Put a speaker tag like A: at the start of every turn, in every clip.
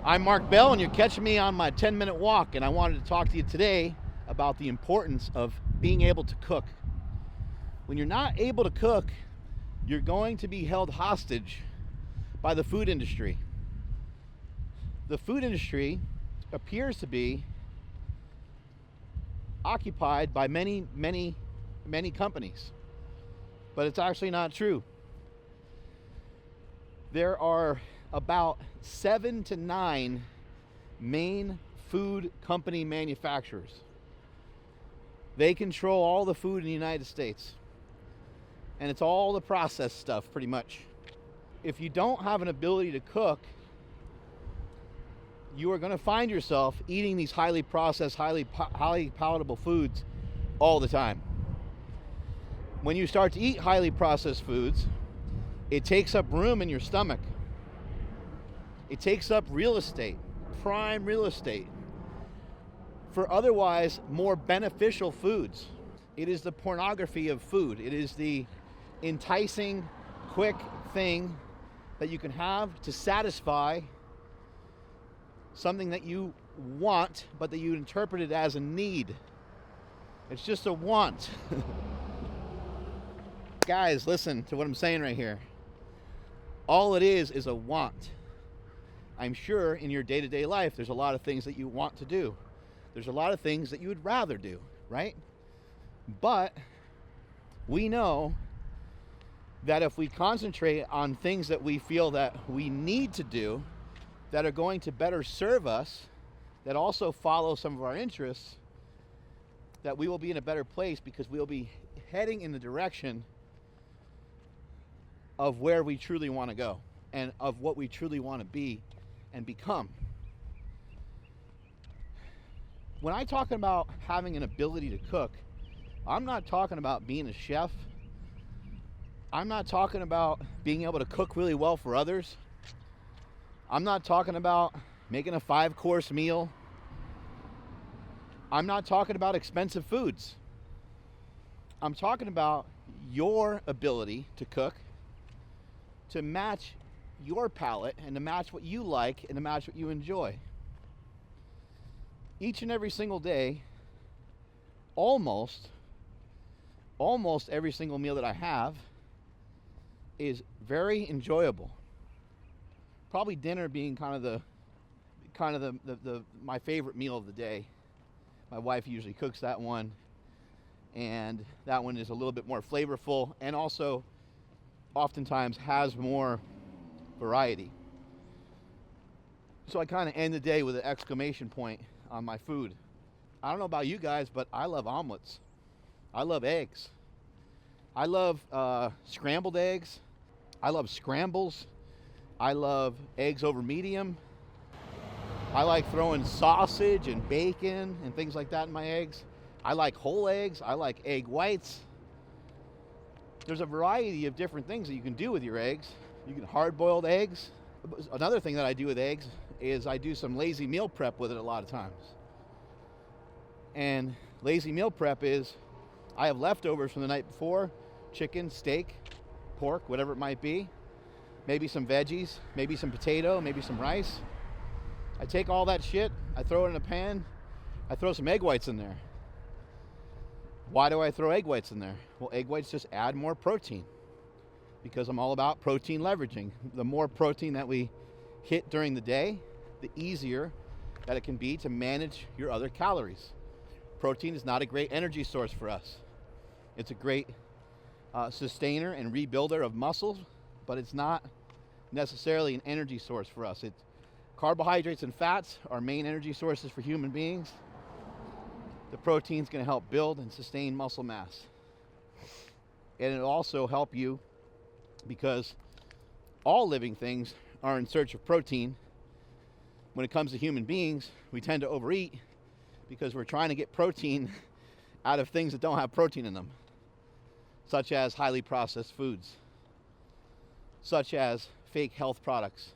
A: I'm Mark Bell, and you're catching me on my 10-minute walk, and I wanted to talk to you today about the importance of being able to cook. When you're not able to cook, you're going to be held hostage by the food industry. The food industry appears to be occupied by many companies, but it's actually not true. There are about 7 to 9 main food company manufacturers. They control all the food in the United States, and it's all the processed stuff pretty much. If you don't have an ability to cook, you are going to find yourself eating these highly processed, highly palatable foods all the time. When you start to eat highly processed foods, it takes up room in your stomach. It takes up real estate, prime real estate, for otherwise more beneficial foods. It is the pornography of food. It is the enticing, quick thing that you can have to satisfy something that you want, but that you interpret it as a need. It's just a want. Guys, listen to what I'm saying right here. All it is a want. I'm sure in your day-to-day life, there's a lot of things that you want to do. There's a lot of things that you would rather do, right? But we know that if we concentrate on things that we feel that we need to do, that are going to better serve us, that also follow some of our interests, that we will be in a better place because we'll be heading in the direction of where we truly want to go and of what we truly want to be and become. When I talk about having an ability to cook, I'm not talking about being a chef. I'm not talking about being able to cook really well for others. I'm not talking about making a 5-course meal. I'm not talking about expensive foods. I'm talking about your ability to cook, to match your palate and to match what you like and to match what you enjoy. Each and every single day, almost every single meal that I have is very enjoyable. Probably dinner being kind of my favorite meal of the day. My wife usually cooks that one, and that one is a little bit more flavorful and also oftentimes has more variety. So I kind of end the day with an exclamation point on my food. I don't know about you guys, but I love omelets. I love eggs. I love scrambled eggs. I love scrambles. I love eggs over medium. I like throwing sausage and bacon and things like that in my eggs. I like whole eggs. I like egg whites. There's a variety of different things that you can do with your eggs. You can hard-boiled eggs. Another thing that I do with eggs is I do some lazy meal prep with it a lot of times. And lazy meal prep is I have leftovers from the night before, chicken, steak, pork, whatever it might be, maybe some veggies, maybe some potato, maybe some rice. I take all that shit, I throw it in a pan, I throw some egg whites in there. Why do I throw egg whites in there? Well, egg whites just add more protein because I'm all about protein leveraging. The more protein that we hit during the day, the easier that it can be to manage your other calories. Protein is not a great energy source for us. It's a great sustainer and rebuilder of muscles, but it's not necessarily an energy source for us. Carbohydrates and fats are main energy sources for human beings. The protein's going to help build and sustain muscle mass. And it'll also help you because all living things are in search of protein. When it comes to human beings, we tend to overeat because we're trying to get protein out of things that don't have protein in them, such as highly processed foods, such as fake health products.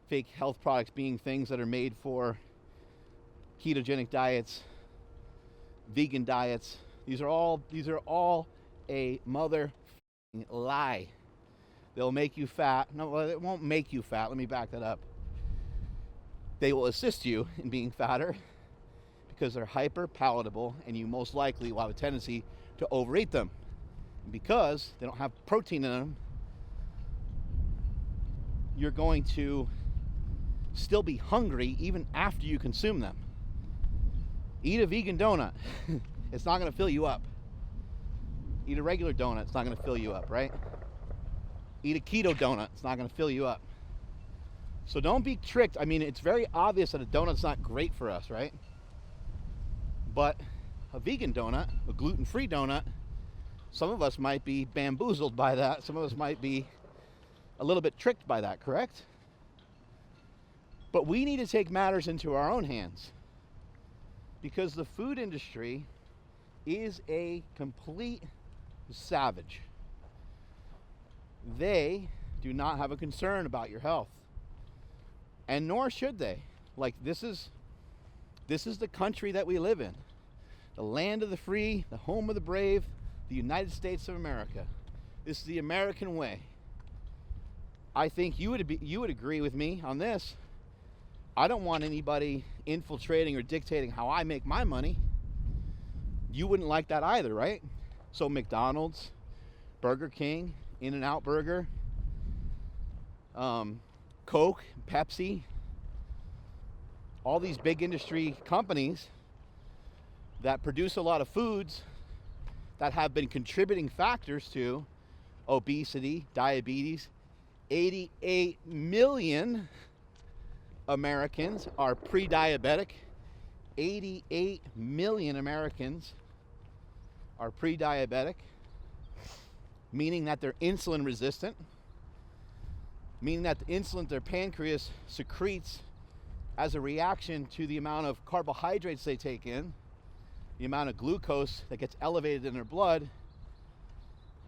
A: Fake health products being things that are made for ketogenic diets, vegan diets. These are all a mother lie. They'll make you fat. No, it won't make you fat. Let me back that up. They will assist you in being fatter because they're hyper palatable, and you most likely will have a tendency to overeat them. And because they don't have protein in them, you're going to still be hungry even after you consume them. Eat a vegan donut. It's not going to fill you up. Eat a regular donut. It's not going to fill you up, right? Eat a keto donut. It's not going to fill you up. So don't be tricked. I mean, it's very obvious that a donut's not great for us, right? But a vegan donut, a gluten-free donut, some of us might be bamboozled by that. Some of us might be a little bit tricked by that, correct? But we need to take matters into our own hands, because the food industry is a complete savage. They do not have a concern about your health, and nor should they. Like, this is the country that we live in, the land of the free, the home of the brave, the United States of America. This is the American way. I think you would agree with me on this. I don't want anybody infiltrating or dictating how I make my money. You wouldn't like that either, right? So McDonald's, Burger King, In-N-Out Burger, Coke, Pepsi, all these big industry companies that produce a lot of foods that have been contributing factors to obesity, diabetes. 88 million Americans are pre-diabetic. 88 million Americans are pre-diabetic, meaning that they're insulin resistant, meaning that the insulin their pancreas secretes as a reaction to the amount of carbohydrates they take in, the amount of glucose that gets elevated in their blood,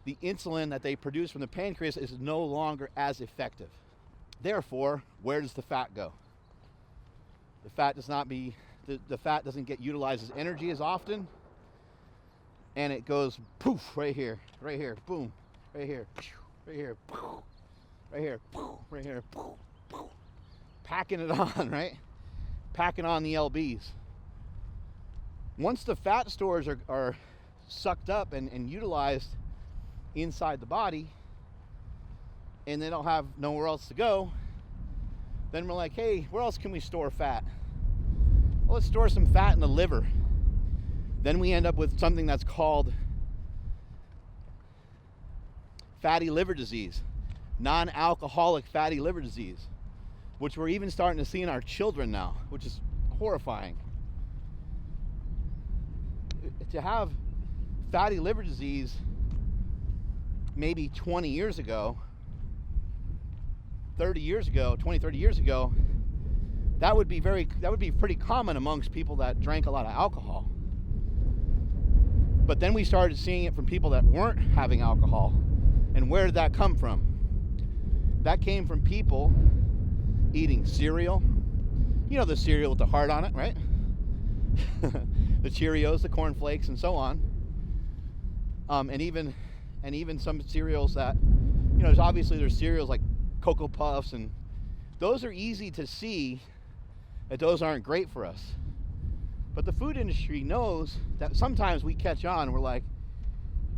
A: the insulin that they produce from the pancreas is no longer as effective. Therefore, where does the fat go? The fat doesn't get utilized as energy as often, and it goes poof right here, boom, right here, right here, poof, right here, poof, right here, poof, poof. Packing it on, right? Packing on the LBs. Once the fat stores are sucked up and utilized inside the body, and they don't have nowhere else to go, then we're like, hey, where else can we store fat? Well, let's store some fat in the liver. Then we end up with something that's called fatty liver disease, non-alcoholic fatty liver disease, which we're even starting to see in our children now, which is horrifying. To have fatty liver disease maybe 20 years ago, 30 years ago, that would be pretty common amongst people that drank a lot of alcohol. But then we started seeing it from people that weren't having alcohol. And where did that come from? That came from people eating cereal. You know, the cereal with the heart on it, right? The Cheerios, the Corn Flakes, and so on. And even some cereals that, you know, there's cereals like Cocoa Puffs, and those are easy to see that those aren't great for us. But the food industry knows that sometimes we catch on and we're like,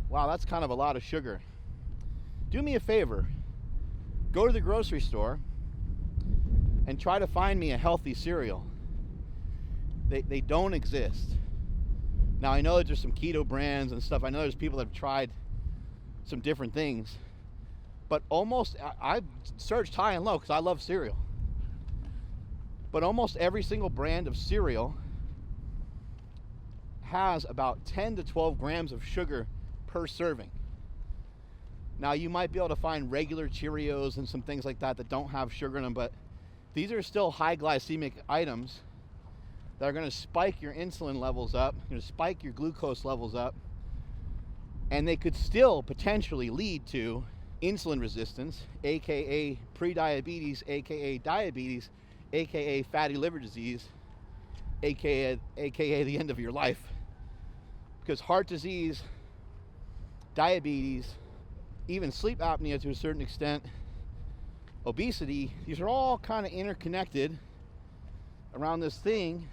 A: wow, that's kind of a lot of sugar. Do me a favor. Go to the grocery store and try to find me a healthy cereal. They don't exist. Now, I know that there's some keto brands and stuff. I know there's people that have tried some different things. But I've searched high and low because I love cereal. But almost every single brand of cereal has about 10 to 12 grams of sugar per serving. Now, you might be able to find regular Cheerios and some things like that that don't have sugar in them, but these are still high glycemic items that are going to spike your insulin levels up, going to spike your glucose levels up, and they could still potentially lead to insulin resistance, aka prediabetes, aka diabetes, aka fatty liver disease, aka the end of your life. Because heart disease, diabetes, even sleep apnea to a certain extent, obesity, these are all kind of interconnected around this thing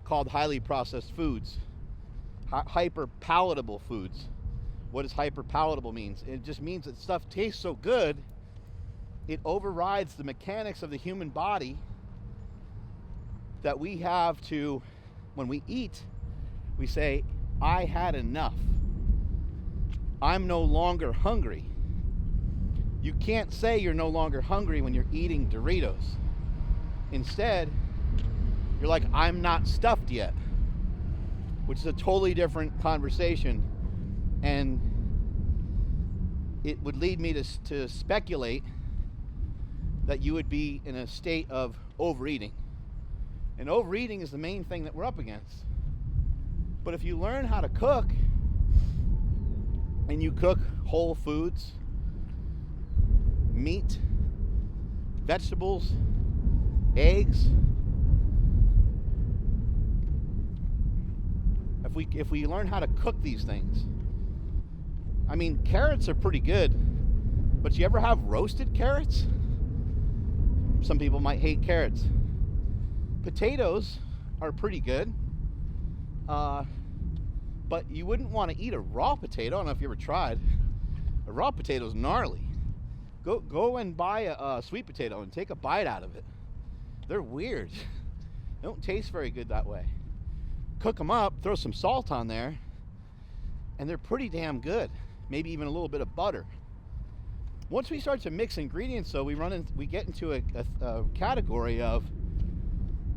A: called highly processed foods, hyper palatable foods. What does hyper palatable mean? It just means that stuff tastes so good, it overrides the mechanics of the human body, that we have to, when we eat, we say, I had enough. I'm no longer hungry. You can't say you're no longer hungry when you're eating Doritos. Instead, you're like, I'm not stuffed yet, which is a totally different conversation. And it would lead me to speculate that you would be in a state of overeating. And overeating is the main thing that we're up against. But if you learn how to cook, and you cook whole foods, meat, vegetables, eggs, if we learn how to cook these things, I mean, carrots are pretty good, but you ever have roasted carrots? Some people might hate carrots. Potatoes are pretty good, but you wouldn't want to eat a raw potato. I don't know if you ever tried. A raw potato is gnarly. Go and buy a sweet potato and take a bite out of it. They're weird. They don't taste very good that way. Cook them up, throw some salt on there, and they're pretty damn good. Maybe even a little bit of butter. Once we start to mix ingredients, though, we get into a category of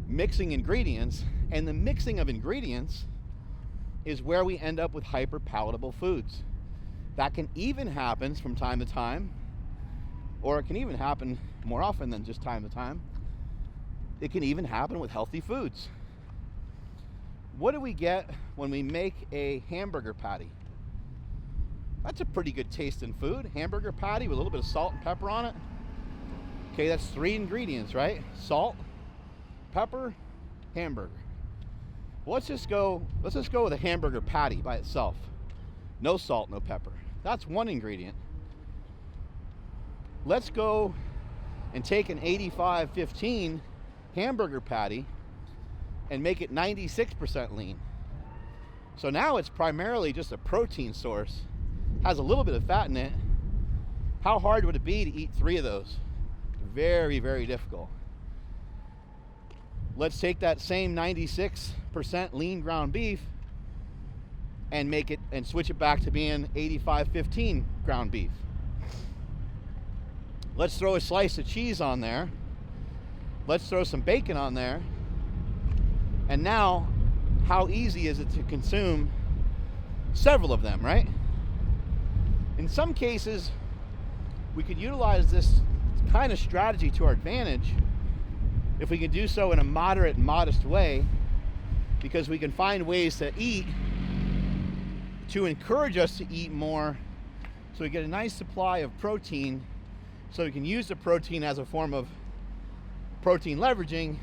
A: mixing ingredients, and the mixing of ingredients is where we end up with hyper palatable foods. That can even happen from time to time, or it can even happen more often than just time to time. It can even happen with healthy foods. What do we get when we make a hamburger patty? That's a pretty good tasting food. Hamburger patty with a little bit of salt and pepper on it. Okay, that's 3 ingredients, right? Salt, pepper, hamburger. Well, let's just go with a hamburger patty by itself. No salt, no pepper. That's 1 ingredient. Let's go and take an 85-15 hamburger patty and make it 96% lean. So now it's primarily just a protein source. Has a little bit of fat in it. How hard would it be to eat 3 of those? Very, very difficult. Let's take that same 96% lean ground beef and make it and switch it back to being 85-15 ground beef. Let's throw a slice of cheese on there. Let's throw some bacon on there. And now, how easy is it to consume several of them, right? In some cases, we could utilize this kind of strategy to our advantage if we can do so in a moderate and modest way, because we can find ways to eat to encourage us to eat more, so we get a nice supply of protein, so we can use the protein as a form of protein leveraging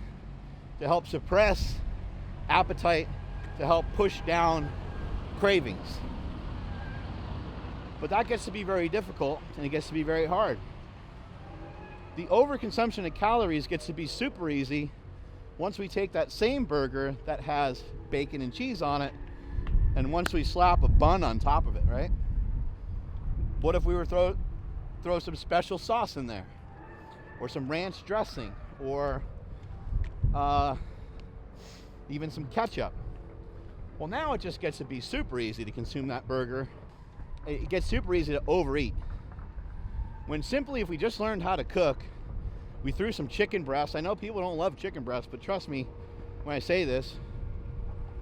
A: to help suppress appetite, to help push down cravings. But that gets to be very difficult, and it gets to be very hard. The overconsumption of calories gets to be super easy once we take that same burger that has bacon and cheese on it, and once we slap a bun on top of it, right? What if we were throw some special sauce in there, or some ranch dressing, or even some ketchup? Well, now it just gets to be super easy to consume that burger. It gets super easy to overeat. When simply, if we just learned how to cook, we threw some chicken breasts. I know people don't love chicken breasts, but trust me when I say this.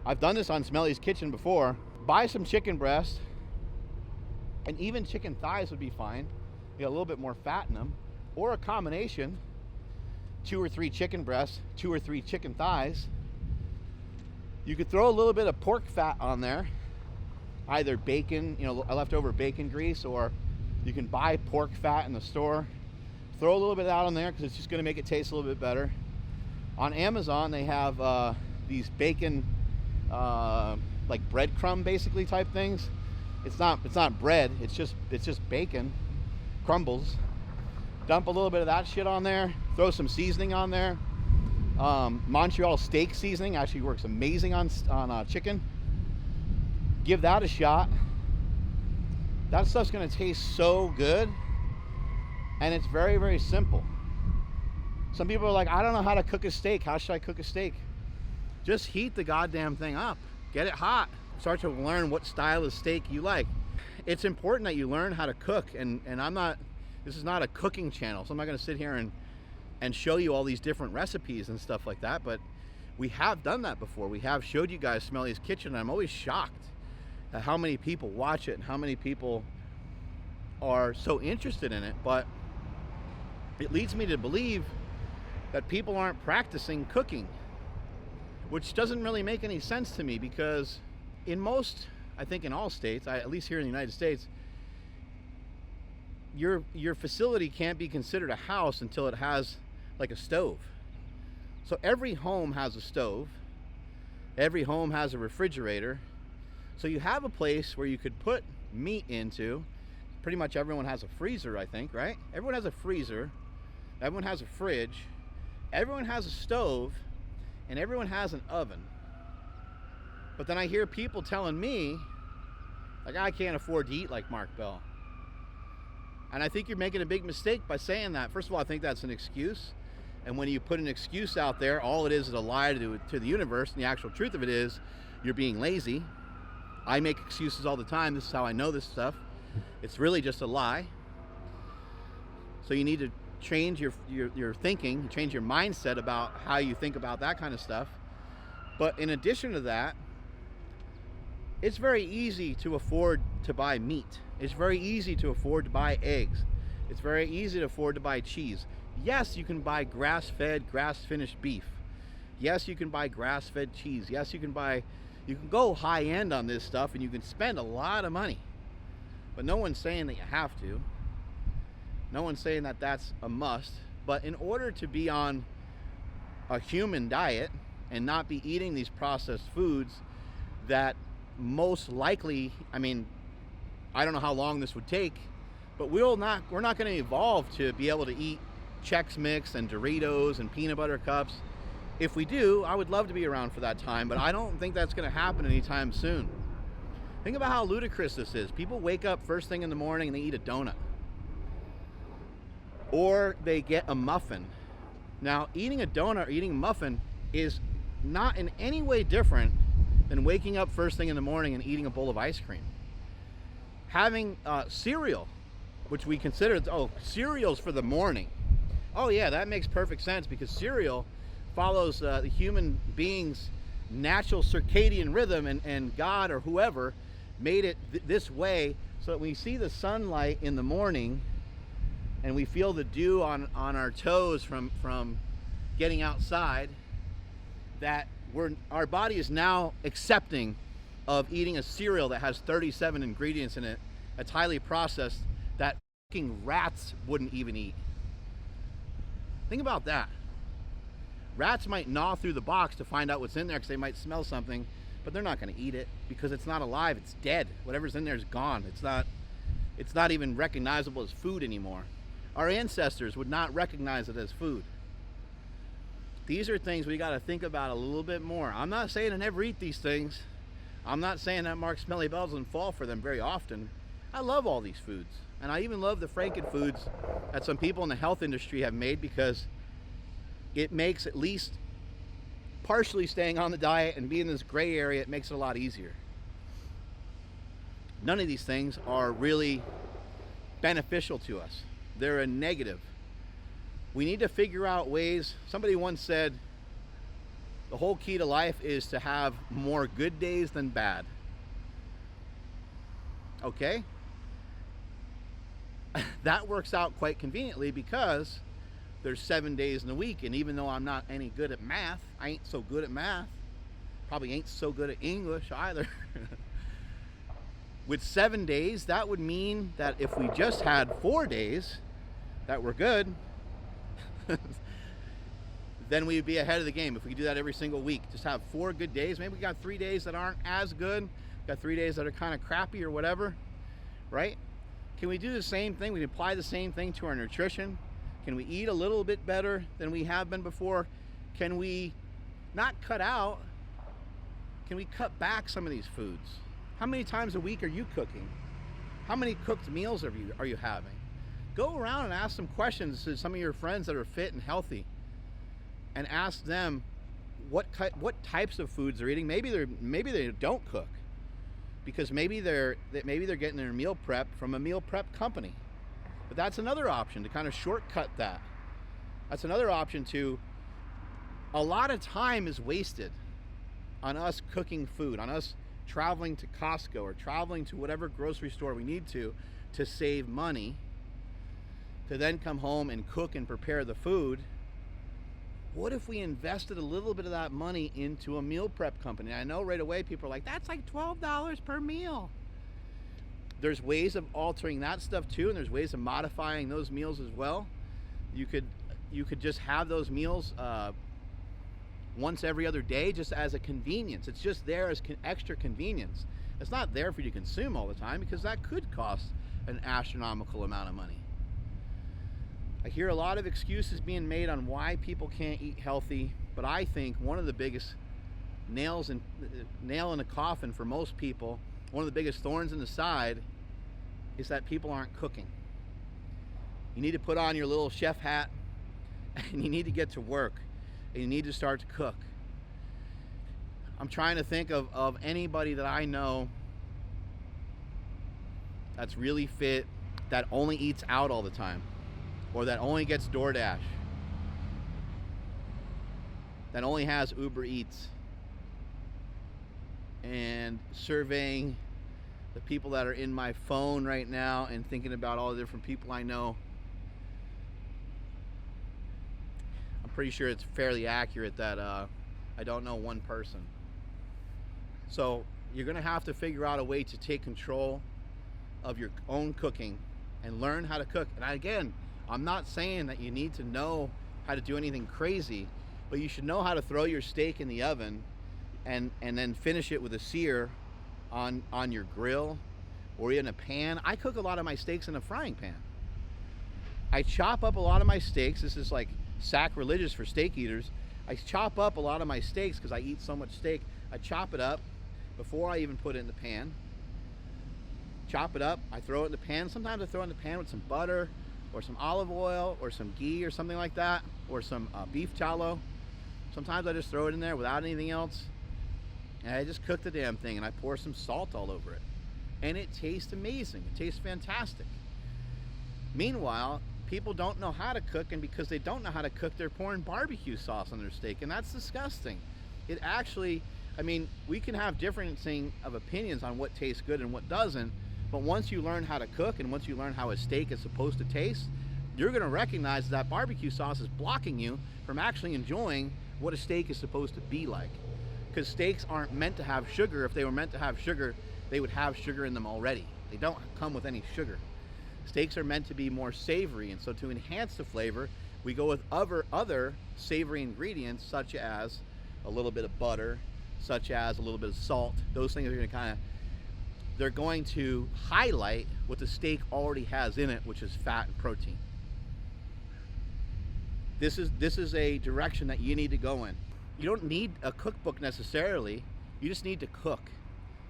A: I've done this on Smelly's Kitchen before. Buy some chicken breast, and even chicken thighs would be fine. You got a little bit more fat in them, or a combination, 2 or 3 chicken breasts, 2 or 3 chicken thighs. You could throw a little bit of pork fat on there, either bacon, a leftover bacon grease, or you can buy pork fat in the store. Throw a little bit out on there because it's just going to make it taste a little bit better. On Amazon, they have these bacon, like breadcrumb basically type things. It's not bread. It's just bacon crumbles. Dump a little bit of that shit on there. Throw some seasoning on there. Montreal steak seasoning actually works amazing on chicken. Give that a shot. That stuff's gonna taste so good, and it's very, very simple. Some people are like, I don't know how to cook a steak. How should I cook a steak? Just heat the goddamn thing up. Get it hot. Start to learn what style of steak you like. It's important that you learn how to cook, and this is not a cooking channel, so I'm not gonna sit here and show you all these different recipes and stuff like that, but we have done that before. We have showed you guys Smelly's Kitchen, and I'm always shocked at how many people watch it and how many people are so interested in it. But it leads me to believe that people aren't practicing cooking, which doesn't really make any sense to me, because in most, I think in all states, at least here in the United States, your facility can't be considered a house until it has like a stove. So every home has a stove, every home has a refrigerator, so you have a place where you could put meat into. Pretty much everyone has a freezer, I think, right? Everyone has a freezer, everyone has a fridge, everyone has a stove, and everyone has an oven. But then I hear people telling me, like, I can't afford to eat like Mark Bell. And I think you're making a big mistake by saying that. First of all, I think that's an excuse. And when you put an excuse out there, all it is a lie to the universe. And the actual truth of it is you're being lazy. I make excuses all the time. This is how I know this stuff. It's really just a lie. So you need to change your thinking, change your mindset about how you think about that kind of stuff. But in addition to that, it's very easy to afford to buy meat. It's very easy to afford to buy eggs. It's very easy to afford to buy cheese. Yes, you can buy grass-fed, grass-finished beef. Yes, you can buy grass-fed cheese. Yes, you can go high-end on this stuff, and you can spend a lot of money. But no one's saying that you have to. No one's saying that that's a must. But in order to be on a human diet and not be eating these processed foods that most likely, I mean, I don't know how long this would take, but we're not going to evolve to be able to eat Chex Mix and Doritos and peanut butter cups. If we do, I would love to be around for that time, but I don't think that's going to happen anytime soon. Think about how ludicrous this is. People wake up first thing in the morning and they eat a donut. Or they get a muffin. Now, eating a donut or eating a muffin is not in any way different than waking up first thing in the morning and eating a bowl of ice cream. Having cereal, which we consider, cereal's for the morning. Oh yeah, that makes perfect sense, because cereal follows the human being's natural circadian rhythm, and God or whoever made it this way, so that when we see the sunlight in the morning and we feel the dew on our toes from getting outside, that our body is now accepting of eating a cereal that has 37 ingredients in it, that's highly processed, that fucking rats wouldn't even eat. Think about that. Rats might gnaw through the box to find out what's in there because they might smell something, but they're not going to eat it because it's not alive. It's dead. Whatever's in there is gone. It's not even recognizable as food anymore. Our ancestors would not recognize it as food. These are things we got to think about a little bit more. I'm not saying I never eat these things. I'm not saying that Mark Smelly Bell doesn't fall for them very often. I love all these foods. And I even love the Franken foods that some people in the health industry have made, because it makes at least partially staying on the diet and being in this gray area, it makes it a lot easier. None of these things are really beneficial to us. They're a negative. We need to figure out ways. Somebody once said, the whole key to life is to have more good days than bad. Okay? That works out quite conveniently, because there's 7 days in a week, and even though I'm not any good at math, I ain't so good at math, probably ain't so good at English either. With 7 days, that would mean that if we just had 4 days that were good, then we'd be ahead of the game. If we could do that every single week, just have 4 good days. Maybe we got 3 days that aren't as good, got 3 days that are kind of crappy or whatever, right? Can we do the same thing? We can apply the same thing to our nutrition. Can we eat a little bit better than we have been before? Can we not cut out? Can we cut back some of these foods? How many times a week are you cooking? How many cooked meals are you having? Go around and ask some questions to some of your friends that are fit and healthy, and ask them what types of foods they're eating. Maybe they don't cook, because maybe they're getting their meal prep from a meal prep company. But that's another option to kind of shortcut that. That's another option to. A lot of time is wasted on us cooking food, on us traveling to Costco or traveling to whatever grocery store we need to save money, to then come home and cook and prepare the food. What if we invested a little bit of that money into a meal prep company? I know right away people are like, that's like $12 per meal. There's ways of altering that stuff too, and there's ways of modifying those meals as well. You could just have those meals once every other day, just as a convenience. It's just there as extra convenience. It's not there for you to consume all the time, because that could cost an astronomical amount of money. I hear a lot of excuses being made on why people can't eat healthy, but I think one of the biggest nail in the coffin for most people, one of the biggest thorns in the side, is that people aren't cooking. You need to put on your little chef hat, and you need to get to work, and you need to start to cook. I'm trying to think of anybody that I know that's really fit, that only eats out all the time, or that only gets DoorDash, that only has Uber Eats. And surveying the people that are in my phone right now and thinking about all the different people I know, I'm pretty sure it's fairly accurate that I don't know one person. So you're gonna have to figure out a way to take control of your own cooking and learn how to cook. And again, I'm not saying that you need to know how to do anything crazy, but you should know how to throw your steak in the oven and then finish it with a sear on your grill or in a pan. I cook a lot of my steaks in a frying pan. I chop up a lot of my steaks. This is like sacrilegious for steak eaters. I chop up a lot of my steaks because I eat so much steak. I chop it up before I even put it in the pan. Chop it up, I throw it in the pan. Sometimes I throw it in the pan with some butter or some olive oil or some ghee or something like that, or some beef tallow. Sometimes I just throw it in there without anything else, and I just cook the damn thing, and I pour some salt all over it, and it tastes amazing. It tastes fantastic. Meanwhile, people don't know how to cook, and because they don't know how to cook, they're pouring barbecue sauce on their steak, and that's disgusting. It actually, I mean, we can have differencing of opinions on what tastes good and what doesn't, but once you learn how to cook and once you learn how a steak is supposed to taste, you're going to recognize that barbecue sauce is blocking you from actually enjoying what a steak is supposed to be like. Because steaks aren't meant to have sugar. If they were meant to have sugar, they would have sugar in them already. They don't come with any sugar. Steaks are meant to be more savory, and so to enhance the flavor, we go with other savory ingredients, such as a little bit of butter, such as a little bit of salt. Those things are going to they're going to highlight what the steak already has in it, which is fat and protein. This is a direction that you need to go in. You don't need a cookbook necessarily. You just need to cook.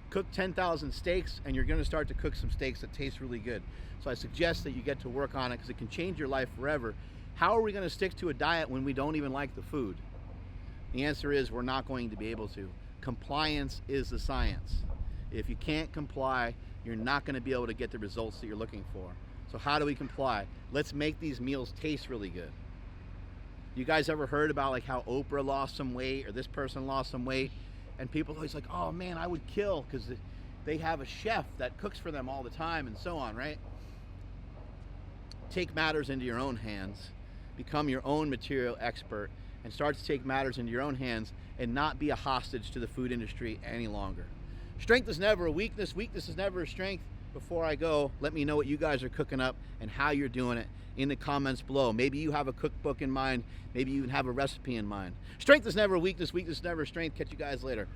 A: Cook 10,000 steaks, and you're going to start to cook some steaks that taste really good. So I suggest that you get to work on it, because it can change your life forever. How are we going to stick to a diet when we don't even like the food? The answer is we're not going to be able to. Compliance is the science. If you can't comply, you're not going to be able to get the results that you're looking for. So how do we comply? Let's make these meals taste really good. You guys ever heard about like how Oprah lost some weight, or this person lost some weight, and people are always like, oh man, I would kill, because they have a chef that cooks for them all the time and so on, right? Take matters into your own hands. Become your own material expert and start to take matters into your own hands and not be a hostage to the food industry any longer. Strength is never a weakness. Weakness is never a strength. Before I go, let me know what you guys are cooking up and how you're doing it in the comments below. Maybe you have a cookbook in mind. Maybe you have a recipe in mind. Strength is never a weakness. Weakness is never a strength. Catch you guys later.